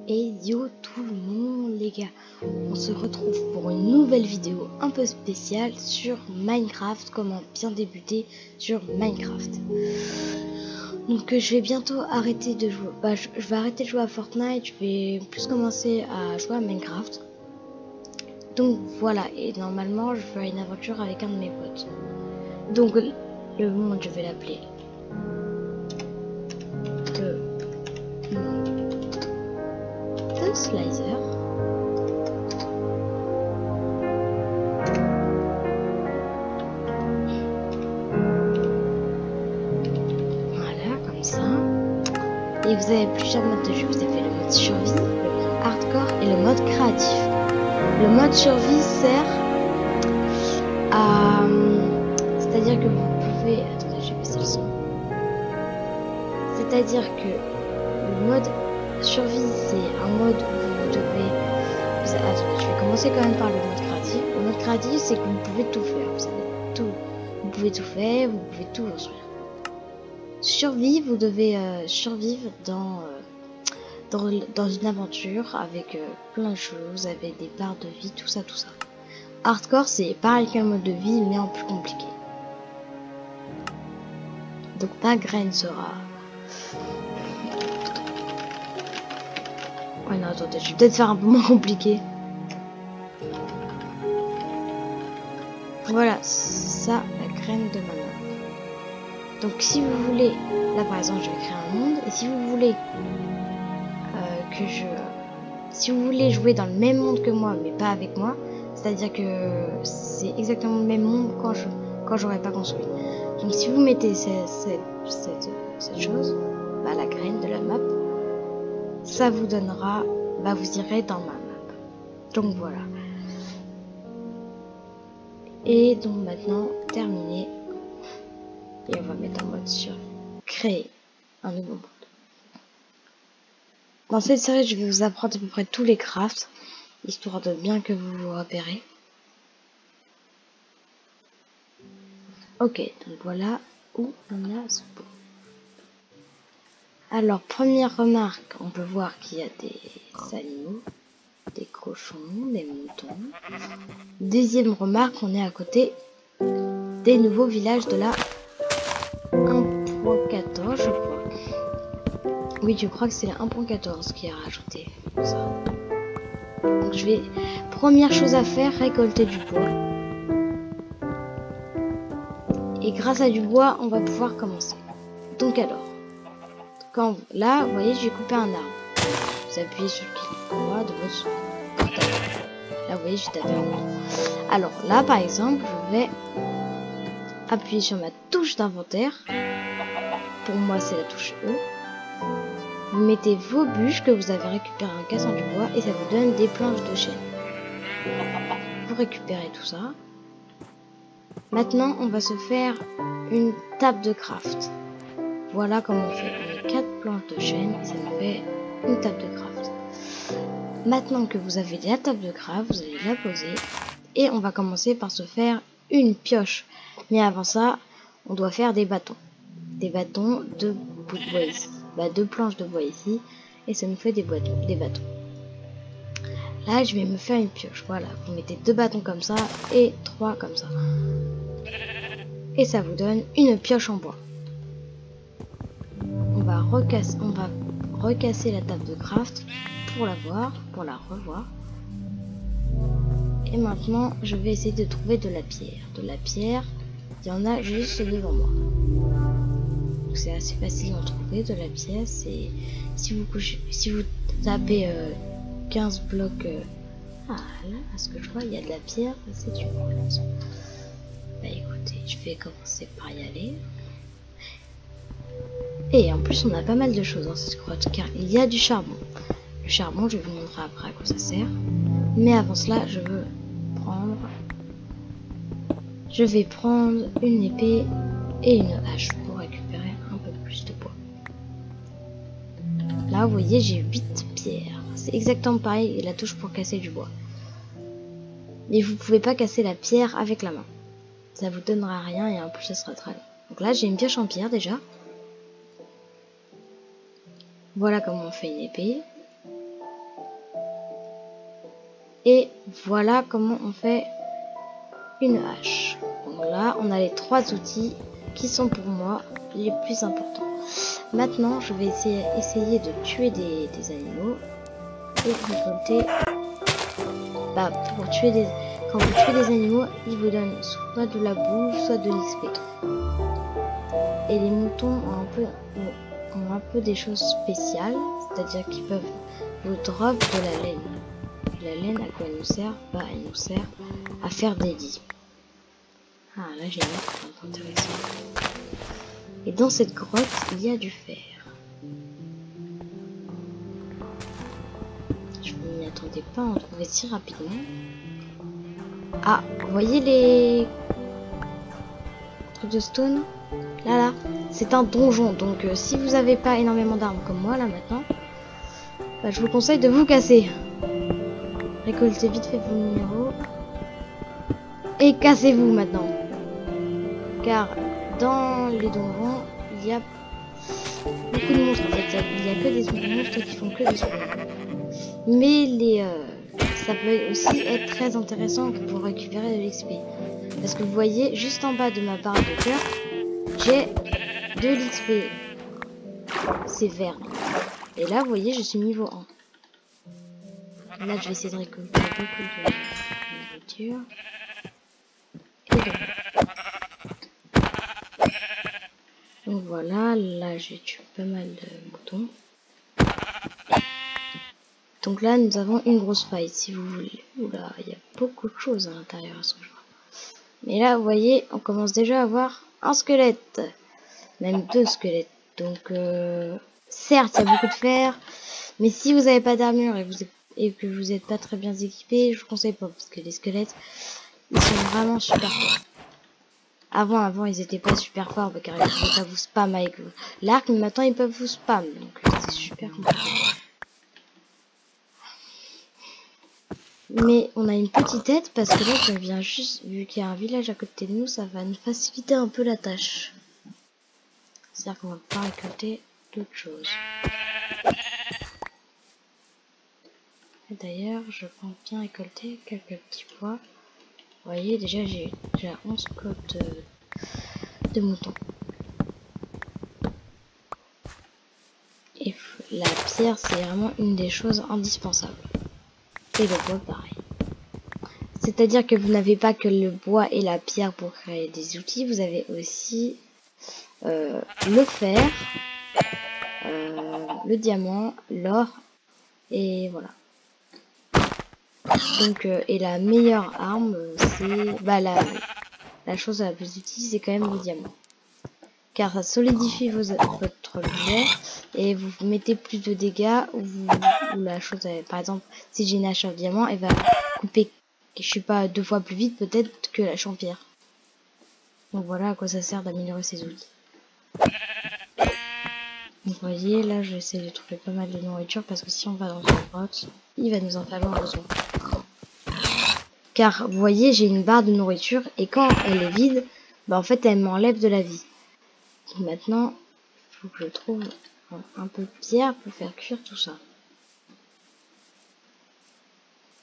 Et yo tout le monde les gars, on se retrouve pour une nouvelle vidéo un peu spéciale sur Minecraft, comment bien débuter sur Minecraft. Donc je vais bientôt arrêter de jouer, je vais arrêter de jouer à Fortnite, je vais plus commencer à jouer à Minecraft. Donc voilà, et normalement je vais faire une aventure avec un de mes potes. Donc le monde, je vais l'appeler Slicer. Voilà, comme ça. Et vous avez plusieurs modes de jeu. Vous avez le mode survie, le mode hardcore et le mode créatif. Le mode survie sert à... C'est-à-dire que vous pouvez... Attendez, j'ai baissé le son. C'est-à-dire que le mode survie, c'est un mode où vous devez... Attendez, je vais commencer quand même par le mode créatif. Le mode créatif, c'est que vous pouvez tout faire. Vous savez tout. Vous pouvez tout faire, vous pouvez tout construire. Survie, vous devez survivre dans une aventure avec plein de choses, avec des barres de vie, tout ça, tout ça. Hardcore, c'est pareil qu'un mode de vie, mais en plus compliqué. Donc ma graine sera... Ouais, non, attendez, je vais peut-être faire un peu moins compliqué. Voilà, ça, la graine de ma map. Donc si vous voulez, là par exemple, je vais créer un monde, et si vous voulez si vous voulez jouer dans le même monde que moi, mais pas avec moi, c'est-à-dire que c'est exactement le même monde quand j'aurais pas construit. Donc si vous mettez cette chose, la graine de la map, ça vous donnera, vous irez dans ma map. Donc voilà. Et donc maintenant, terminé. Et on va mettre en mode sur créer un nouveau monde. Dans cette série, je vais vous apprendre à peu près tous les crafts, histoire de bien que vous vous repérez. Ok, donc voilà où on a ce pot. Alors, première remarque, on peut voir qu'il y a des animaux, des cochons, des moutons. Deuxième remarque, on est à côté des nouveaux villages de la 1.14, je crois. Oui, je crois que c'est la 1.14 qui a rajouté ça. Donc je vais... Première chose à faire, récolter du bois. Et grâce à du bois, on va pouvoir commencer. Donc alors, là, vous voyez, j'ai coupé un arbre. Vous appuyez sur le clic droit de votre portable. Là, vous voyez, j'ai tapé un arbre. Alors là, par exemple, je vais appuyer sur ma touche d'inventaire. Pour moi, c'est la touche E. Vous mettez vos bûches que vous avez récupérées en cassant du bois et ça vous donne des planches de chêne. Vous récupérez tout ça. Maintenant, on va se faire une table de craft. Voilà comment on fait. On met 4 planches de chêne et ça nous fait une table de craft. Maintenant que vous avez la table de craft, vous allez la poser et on va commencer par se faire une pioche. Mais avant ça, on doit faire des bâtons. Des bâtons, 2 bouts de bois ici. 2 planches de bois ici et ça nous fait des bâtons. Là, je vais me faire une pioche. Voilà, vous mettez 2 bâtons comme ça et 3 comme ça. Et ça vous donne une pioche en bois. On va recasser la table de craft pour la revoir. Et maintenant, je vais essayer de trouver de la pierre. De la pierre, il y en a juste devant moi. C'est assez facile d'en trouver de la pierre. C'est si vous tapez 15 blocs. Là, à ce que je vois, il y a de la pierre. C'est une grotte. Écoutez, je vais commencer par y aller. Et en plus, on a pas mal de choses dans cette grotte, car il y a du charbon. Le charbon, je vais vous montrer après à quoi ça sert. Mais avant cela, je vais prendre une épée et une hache pour récupérer un peu plus de bois. Là, vous voyez, j'ai 8 pierres. C'est exactement pareil, la touche pour casser du bois. Mais vous pouvez pas casser la pierre avec la main. Ça vous donnera rien et en plus, ça sera très long. Donc là, j'ai une pioche en pierre déjà. Voilà comment on fait une épée. Et voilà comment on fait une hache. Donc là, on a les 3 outils qui sont pour moi les plus importants. Maintenant, je vais essayer de tuer des animaux et récolter. Bah, pour tuer des, quand vous tuez des animaux, ils vous donnent soit de la bouffe, soit de l'XP. Et les moutons ont un peu des choses spéciales, c'est-à-dire qu'ils peuvent vous drop de la laine. La laine, à quoi elle nous sert? Bah, elle nous sert à faire des lits. Ah, là, j'ai un peu intéressant. Et dans cette grotte, il y a du fer. Je ne m'y attendais pas à en trouver si rapidement. Ah, vous voyez les trucs de stone? Là, c'est un donjon. Donc, si vous n'avez pas énormément d'armes comme moi, là, maintenant, bah, je vous conseille de vous casser. Récoltez vite fait vos minéraux. Et cassez-vous maintenant. Car dans les donjons, il y a beaucoup de monstres. En fait, il n'y a que des monstres qui font que des spawns. Mais ça peut aussi être très intéressant pour récupérer de l'XP. Parce que vous voyez, juste en bas de ma barre de cœur, j'ai de l'XP. C'est vert. Et là, vous voyez, je suis niveau 1. Là, je vais essayer de récolter beaucoup de nourriture. Et de... Donc voilà, là, j'ai tué pas mal de moutons. Donc là, nous avons une grosse faille, si vous voulez. Oula, il y a beaucoup de choses à l'intérieur à ce que je vois. Mais là, vous voyez, on commence déjà à avoir un squelette. Même 2 squelettes. Donc, certes, il y a beaucoup de fer. Mais si vous n'avez pas d'armure et que vous n'êtes pas très bien équipé, je vous conseille pas. Parce que les squelettes, ils sont vraiment super forts. Avant, ils étaient pas super forts car ils pouvaient pas vous spam avec l'arc. Mais maintenant, ils peuvent vous spam. Donc, c'est super compliqué. Mais on a une petite aide parce que là, on vient juste, vu qu'il y a un village à côté de nous, ça va nous faciliter un peu la tâche. C'est-à-dire qu'on va pouvoir récolter d'autres choses. D'ailleurs, je compte bien récolter quelques petits pois. Vous voyez, déjà, j'ai 11 côtes de moutons. Et la pierre, c'est vraiment une des choses indispensables. Et le bois, pareil. C'est-à-dire que vous n'avez pas que le bois et la pierre pour créer des outils, vous avez aussi le fer, le diamant, l'or, et voilà. Donc, et la meilleure arme, c'est la chose la plus utile, c'est quand même le diamant. Car ça solidifie votre objet et vous mettez plus de dégâts ou la chose, par exemple, si j'ai une hache en diamant, elle va couper, je sais pas, 2 fois plus vite peut-être que la hache en pierre. Donc voilà à quoi ça sert d'améliorer ces outils. Vous voyez, là, je vais essayer de trouver pas mal de nourriture parce que si on va dans une grotte, il va nous en falloir besoin. Car, vous voyez, j'ai une barre de nourriture et quand elle est vide, bah en fait, elle m'enlève de la vie. Donc maintenant, il faut que je trouve un peu de pierre pour faire cuire tout ça.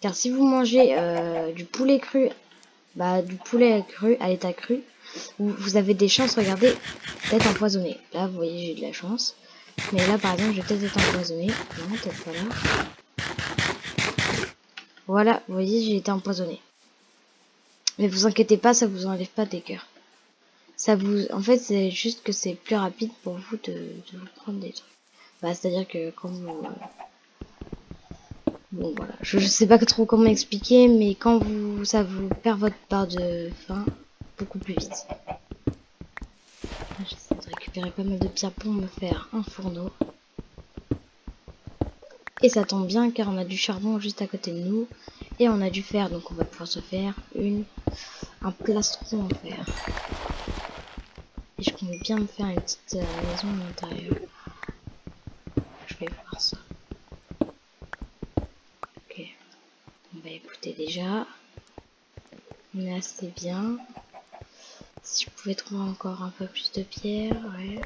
Car si vous mangez du poulet cru, du poulet cru à l'état cru, vous avez des chances, regardez, d'être empoisonné. Là, vous voyez, j'ai de la chance. Mais là, par exemple, je vais peut-être être empoisonné. Non, peut-être pas là. Voilà, vous voyez, j'ai été empoisonné. Mais vous inquiétez pas, ça vous enlève pas des cœurs. En fait, c'est juste que c'est plus rapide pour vous de vous prendre des trucs. C'est-à-dire que quand vous... Bon, voilà. Je sais pas trop comment expliquer, mais quand ça vous perd votre part de faim beaucoup plus vite. J'essaie de récupérer pas mal de pierres pour me faire un fourneau. Et ça tombe bien car on a du charbon juste à côté de nous. Et on a du fer, donc on va pouvoir se faire un plastron en fer. Et je compte bien me faire une petite maison à l'intérieur. Je vais voir ça. Ok. Bah écoutez, déjà, on est assez bien. Si je pouvais trouver encore un peu plus de pierre, ouais.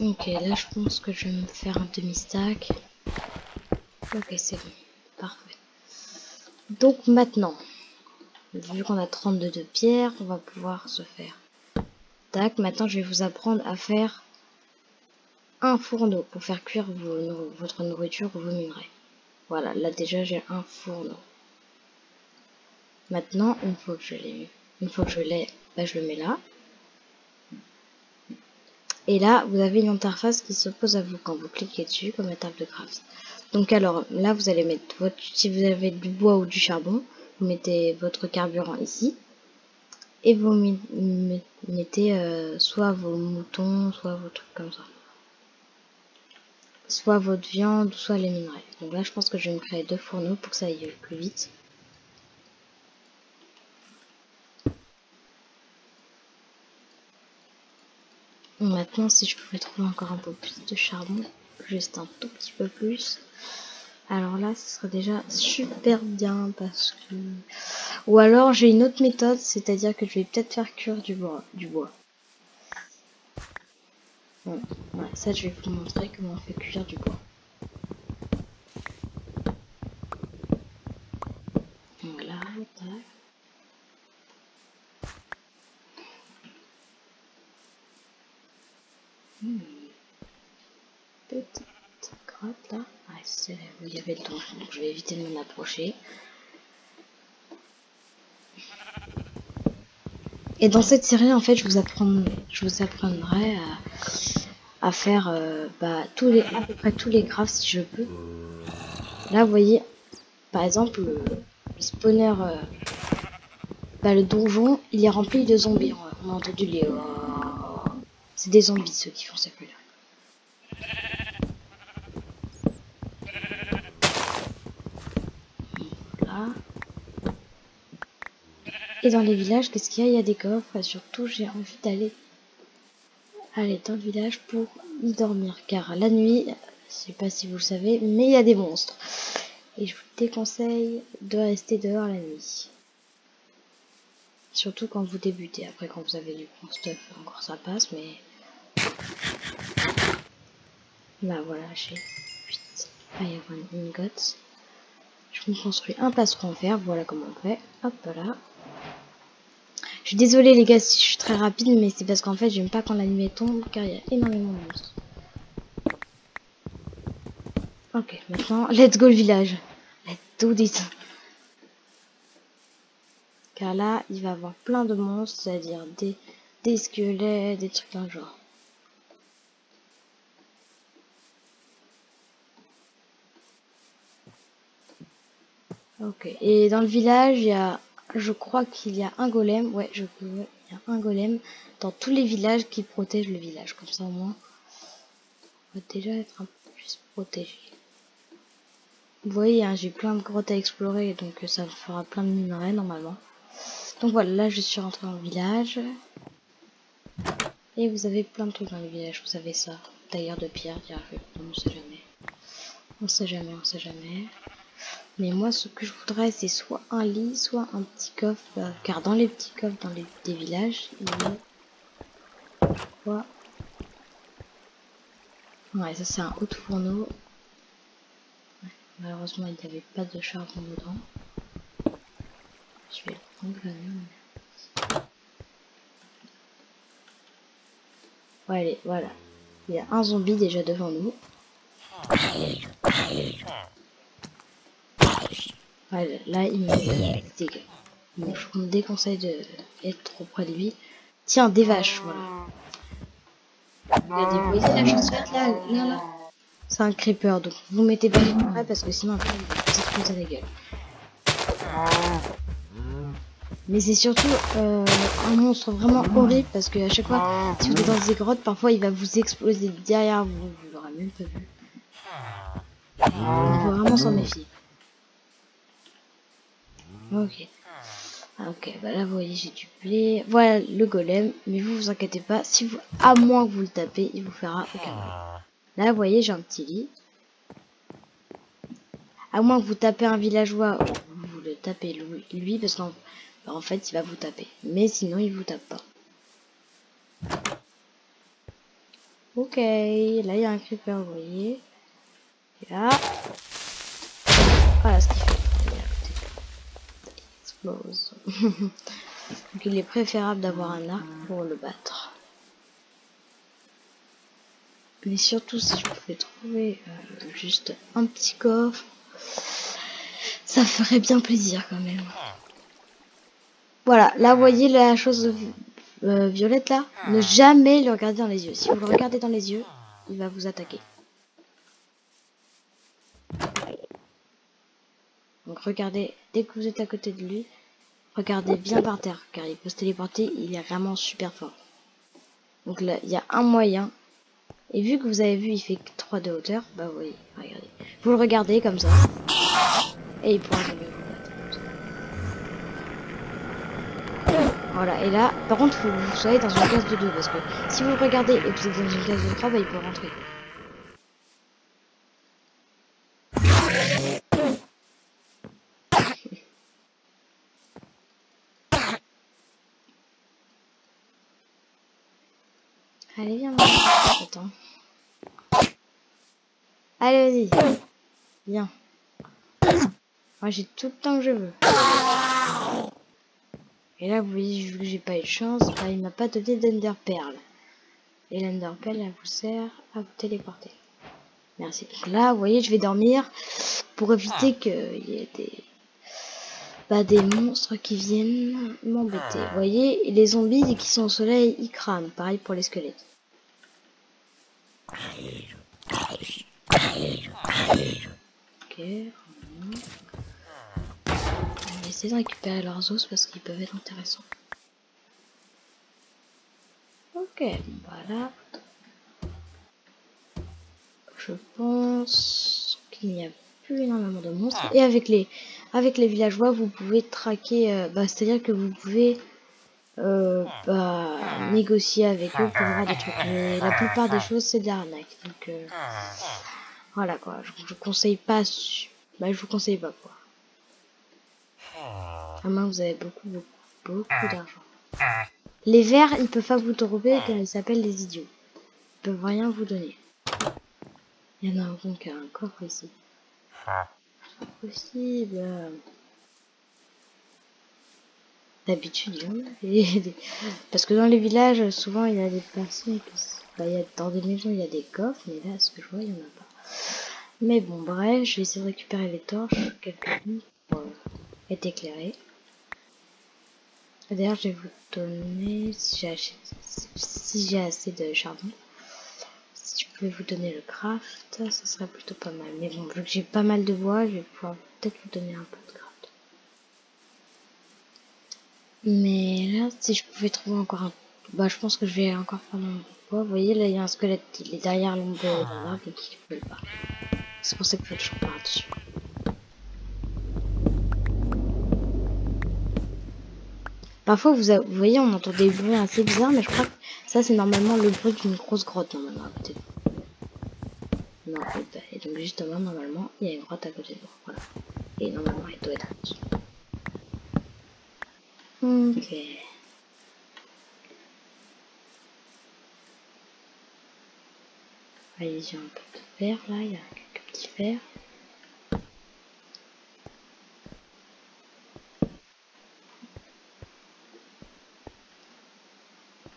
Ok, là je pense que je vais me faire un demi-stack. Ok, c'est bon. Parfait. Donc maintenant, vu qu'on a 32 de pierre, on va pouvoir se faire. Tac, maintenant je vais vous apprendre à faire un fourneau pour faire cuire votre nourriture ou vos minerais. Voilà, là déjà j'ai un fourneau. Maintenant, une fois que je l'ai, bah, je le mets là. Et là, vous avez une interface qui s'oppose à vous quand vous cliquez dessus, comme la table de craft. Donc alors, là, vous allez mettre si vous avez du bois ou du charbon, vous mettez votre carburant ici. Et vous mettez soit vos moutons, soit vos trucs comme ça. Soit votre viande, soit les minerais. Donc là, je pense que je vais me créer 2 fourneaux pour que ça aille plus vite. Maintenant, si je pouvais trouver encore un peu plus de charbon, juste un tout petit peu plus, alors là, ce serait déjà super bien parce que... Ou alors, j'ai une autre méthode, c'est-à-dire que je vais peut-être faire cuire du bois. Bon, ouais, ça, je vais vous montrer comment on fait cuire du bois. Voilà, tac. Petite grotte là. Ouais, c'est où il y avait le donjon, donc je vais éviter de m'en approcher. Et dans cette série, en fait, je vous apprendrai à faire bah, à peu près tous les crafts si je peux. Là, vous voyez, par exemple, le spawner, bah, le donjon, il est rempli de zombies. On a entendu les... C'est des zombies ceux qui font ces bruits-là. Là. Et dans les villages, qu'est-ce qu'il y a? Il y a des coffres et surtout, j'ai envie d'aller dans le village pour y dormir. Car la nuit, je sais pas si vous le savez, mais il y a des monstres. Et je vous déconseille de rester dehors la nuit. Surtout quand vous débutez. Après, quand vous avez du bon stuff, encore ça passe, mais... Là, voilà, j'ai 8 iron ingots. Je me construis un plastron en fer, voilà comment on fait. Hop là. Je suis désolée les gars si je suis très rapide, mais c'est parce qu'en fait, j'aime pas quand la nuit tombe, car il y a énormément de monstres. Ok, maintenant, let's go le village. Let's do this. Car là, il va y avoir plein de monstres, c'est-à-dire des squelettes, des trucs dans le genre. Ok, et dans le village, il y a... Je crois qu'il y a un golem. Ouais, il y a un golem dans tous les villages qui protège le village. Comme ça, au moins, on va déjà être un peu plus protégé. Vous voyez, hein, j'ai plein de grottes à explorer, donc ça me fera plein de minerais normalement. Donc voilà, là je suis rentrée dans le village. Et vous avez plein de trucs dans le village, vous avez ça. Tailleur de pierre, on sait jamais. On sait jamais, on sait jamais. Mais moi, ce que je voudrais, c'est soit un lit, soit un petit coffre. Car dans les petits coffres, des villages, il y a quoi? Ouais, ça c'est un haut fourneau. Ouais, malheureusement, il n'y avait pas de charbon dedans. Je vais le prendre quand même. Ouais, allez, voilà. Il y a un zombie déjà devant nous. Ouais, là, il me dégâts. Donc, je me déconseille d'être trop près de lui. Tiens, des vaches, voilà. Regardez, vous voyez la chose verte là, là. C'est un creeper, donc vous mettez pas trop près parce que sinon après il va s'exploser la gueule. Mais c'est surtout un monstre vraiment horrible parce que à chaque fois, si vous êtes dans des grottes, parfois il va vous exploser derrière vous, vous l'aurez même pas vu. Il faut vraiment s'en méfier. Ok. Ok, bah là vous voyez j'ai du blé. Voilà le golem, mais vous inquiétez pas, si vous, à moins que vous le tapez, il vous fera aucun mal. Là vous voyez j'ai un petit lit. À moins que vous tapez un villageois, vous le tapez lui parce qu'en fait il va vous taper. Mais sinon il vous tape pas. Ok, là il y a un creeper, vous voyez. Et là. Voilà ce qu'il fait. Il est à côté. Il explose. Donc il est préférable d'avoir un arc pour le battre. Mais surtout si je pouvais trouver juste un petit coffre, ça ferait bien plaisir quand même. Voilà, là vous voyez la chose violette là. Ne jamais le regarder dans les yeux. Si vous le regardez dans les yeux, il va vous attaquer. Donc regardez, dès que vous êtes à côté de lui, regardez bien par terre, car il peut se téléporter, il est vraiment super fort. Donc là, il y a un moyen. Et vu que vous avez vu, il fait 3 de hauteur, bah oui, regardez. Vous le regardez comme ça. Et il pourra jamais vous battre. Voilà, et là, par contre, il faut que vous soyez dans une case de 2, parce que si vous le regardez et que vous êtes dans une case de 3, bah il peut rentrer. Allez, viens, attends. Allez, vas-y. Viens. Moi, j'ai tout le temps que je veux. Et là, vous voyez, vu que j'ai pas eu de chance, bah, il m'a pas donné d'Ender Pearl. Et l'Ender Pearl, elle vous sert à vous téléporter. Merci. Donc là, vous voyez, je vais dormir pour éviter qu'il y ait des monstres qui viennent m'embêter. Vous voyez, les zombies qui sont au soleil, ils crament. Pareil pour les squelettes. Ok. On va essayer de récupérer leurs os parce qu'ils peuvent être intéressants. Ok, voilà. Je pense qu'il n'y a plus énormément de monstres. Et avec les villageois, vous pouvez traquer, c'est-à-dire que vous pouvez négocier avec eux pour avoir des trucs. Mais la plupart des choses, c'est de l'arnaque. Donc voilà quoi. Je vous conseille pas. Je vous conseille pas quoi. À moins que vous avez beaucoup d'argent. Les verts, ils peuvent pas vous tromper car ils s'appellent les idiots. Ils peuvent rien vous donner. Il y en a donc un coffre ici. C'est pas possible. D'habitude, parce que dans les villages, souvent il y a des personnes dans des maisons il y a des coffres, mais là, ce que je vois, il n'y en a pas. Mais bon, bref, je vais essayer de récupérer les torches, quelques-unes pour être éclairé. D'ailleurs, je vais vous donner, si j'ai assez de charbon, si je pouvais vous donner le craft, ce serait plutôt pas mal. Mais bon, vu que j'ai pas mal de bois, je vais pouvoir peut-être vous donner un peu de craft. Mais là, si je pouvais trouver encore un... je pense que je vais encore prendre un bois. Vous voyez, là, il y a un squelette, il est derrière l'ombre d'un arbre et qui ne peut pas. C'est pour ça qu'il faut toujours par dessus. Parfois, vous voyez, on entend des bruits assez bizarres, mais je crois que ça, c'est normalement le bruit d'une grosse grotte, normalement, à côté de vous. Non, et donc, justement, normalement, il y a une grotte à côté de vous. Voilà. Et normalement, elle doit être en dessous. Ok. Allez, j'ai un peu de fer, là, il y a quelques petits fers.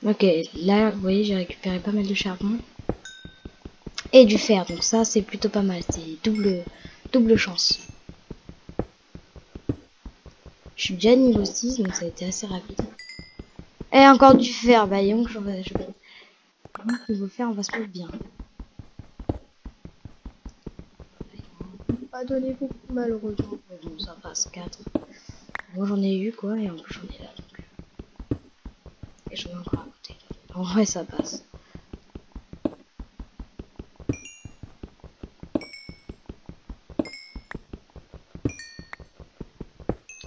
Ok, là, vous voyez, j'ai récupéré pas mal de charbon. Et du fer, donc ça, c'est plutôt pas mal. C'est double chance. Je suis déjà niveau 6, donc ça a été assez rapide. Et encore du fer, bah donc niveau fer, on va se mettre bien. Pas donné beaucoup, malheureusement. Bon, ça passe 4. Moi, j'en ai eu, quoi, et en plus, j'en ai là, donc... Et j'en ai encore à côté. En vrai, ça passe.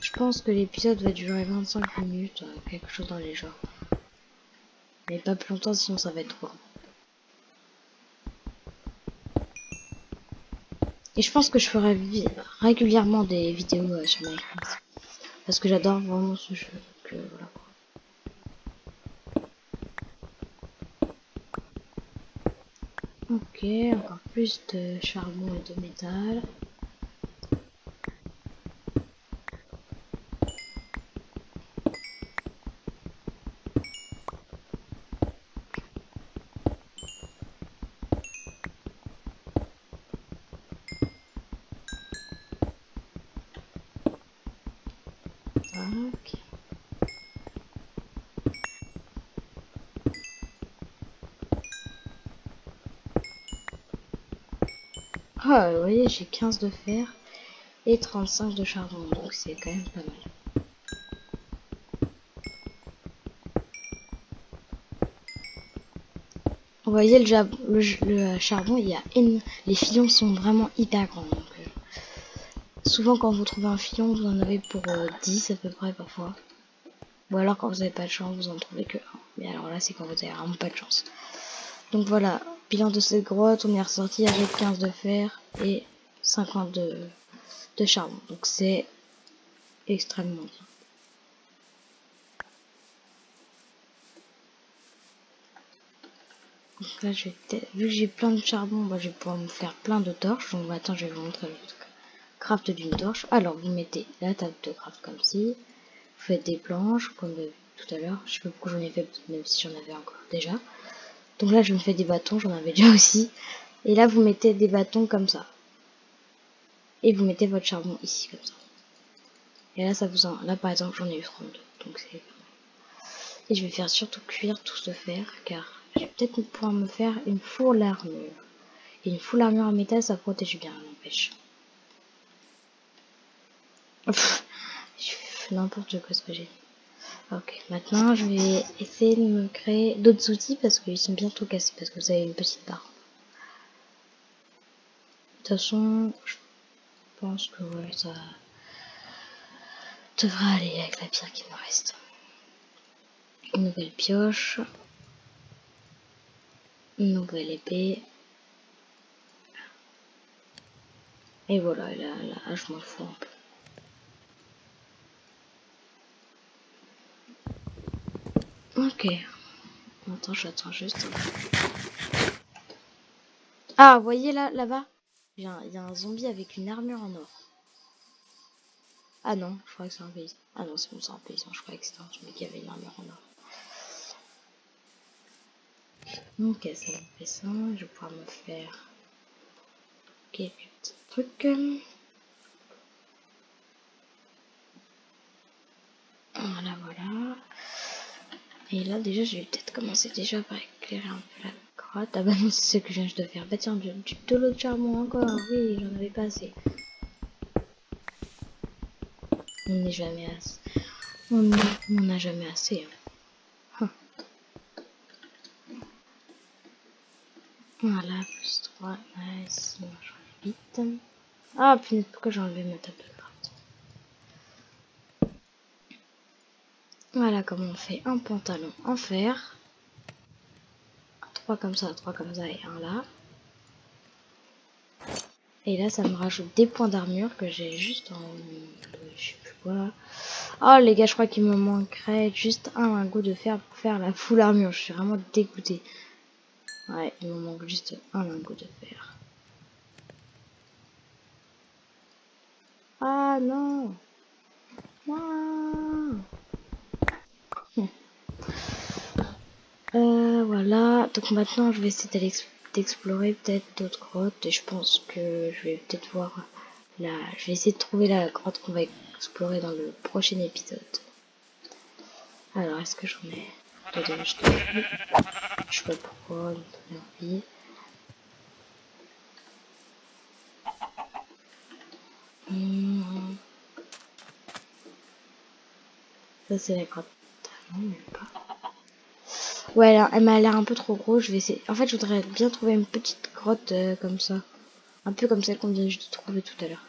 Je pense que l'épisode va durer 25 minutes, quelque chose dans les genres. Mais pas plus longtemps, sinon ça va être trop long. Et je pense que je ferai régulièrement des vidéos sur Minecraft. Parce que j'adore vraiment ce jeu. Donc, voilà. Ok, encore plus de charbon et de métal. Ok. Ah, vous voyez, j'ai 15 de fer et 35 de charbon, donc c'est quand même pas mal. Vous voyez, le charbon, les filons sont vraiment hyper grands. Donc, souvent, quand vous trouvez un filon, vous en avez pour 10 à peu près parfois. Ou alors, quand vous n'avez pas de chance, vous en trouvez que 1. Mais alors là, c'est quand vous avez vraiment pas de chance. Donc voilà, bilan de cette grotte, on est ressorti avec 15 de fer et 50 de charbon. Donc c'est extrêmement bien. Donc là, vu que j'ai plein de charbon, bah, je vais pouvoir me faire plein de torches. Donc maintenant, je vais vous montrer le craft d'une torche. Alors, vous mettez la table de craft comme ci. Vous faites des planches, comme tout à l'heure. Je sais pas pourquoi j'en ai fait, même si j'en avais encore déjà. Donc là, je me fais des bâtons, j'en avais déjà aussi. Et là, vous mettez des bâtons comme ça. Et vous mettez votre charbon ici, comme ça. Et là, là par exemple, j'en ai eu 32. Donc c'est... Et je vais faire surtout cuire tout ce fer, car je vais peut-être pouvoir me faire une full armure. Et une full armure en métal, ça protège bien, n'empêche. N'importe quoi ce que j'ai. Ok, maintenant je vais essayer de me créer d'autres outils parce qu'ils sont bientôt cassés, parce que vous avez une petite barre. De toute façon, je pense que ouais, ça devrait aller avec la pierre qui me reste. Une nouvelle pioche. Une nouvelle épée. Et voilà, là je m'en fous un peu. Ok. Attends, j'attends juste. Ah, vous voyez là-bas, il y a un zombie avec une armure en or. Ah non, je crois que c'est un paysan. Ah non, c'est bon, c'est un paysan. Je croyais que c'était un zombie qui avait une armure en or. Ok, ça me fait ça. Je vais pouvoir me faire quelques petits trucs. Voilà, voilà. Et là, déjà, je vais peut-être commencer déjà par éclairer un peu la grotte. Ah bah non, c'est ce que je viens de faire. Bah tiens, de l'eau de charbon encore. Oui, j'en avais pas assez. On n'est jamais assez. On n'a jamais assez. Hein. Voilà, plus 3. Nice. On va changer vite. Ah, punaise, pourquoi j'ai enlevé ma table de craft? Voilà comment on fait un pantalon en fer. 3 comme ça et un là. Et là, ça me rajoute des points d'armure que j'ai juste en... je sais plus quoi. Oh les gars, je crois qu'il me manquerait juste un lingot de fer pour faire la full armure. Je suis vraiment dégoûtée. Ouais, il me manque juste un lingot de fer. Ah non. Non. Voilà, donc maintenant je vais essayer d'explorer peut-être d'autres grottes et je pense que je vais peut-être voir je vais essayer de trouver la grotte qu'on va explorer dans le prochain épisode. Alors, est-ce que j'en ai de je sais pas pourquoi, donner envie. Ça c'est la grotte. Non, même pas. Ouais, elle m'a l'air un peu trop gros. Je vais essayer. En fait, je voudrais bien trouver une petite grotte comme ça. Un peu comme celle qu'on vient juste de trouver tout à l'heure.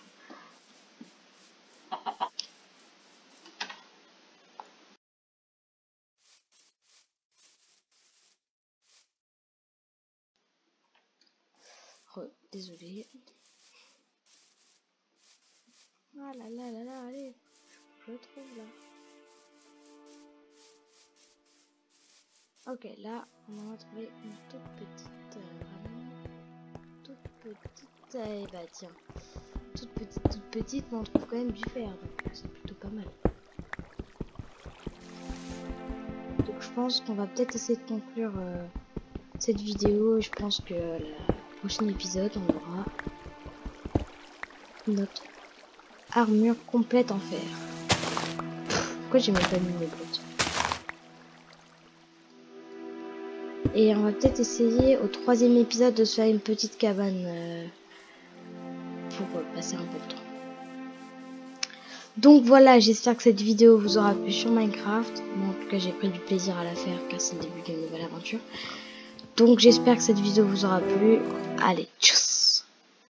Oh, désolé. Ah là là là là, allez. Je le trouve là. Ok, là, on en a trouvé une toute petite. Vraiment. petite. Eh bah tiens, toute petite, mais on trouve quand même du fer, donc c'est plutôt pas mal. Donc je pense qu'on va peut-être essayer de conclure cette vidéo. Je pense que le prochain épisode, on aura notre armure complète en fer. Pourquoi j'ai même pas mis mes bottes? Et on va peut-être essayer au 3e épisode de se faire une petite cabane pour passer un peu de temps. Donc voilà, j'espère que cette vidéo vous aura plu sur Minecraft. Moi, en tout cas, j'ai pris du plaisir à la faire car c'est le début d'une nouvelle aventure. Donc j'espère que cette vidéo vous aura plu. Allez, tchuss!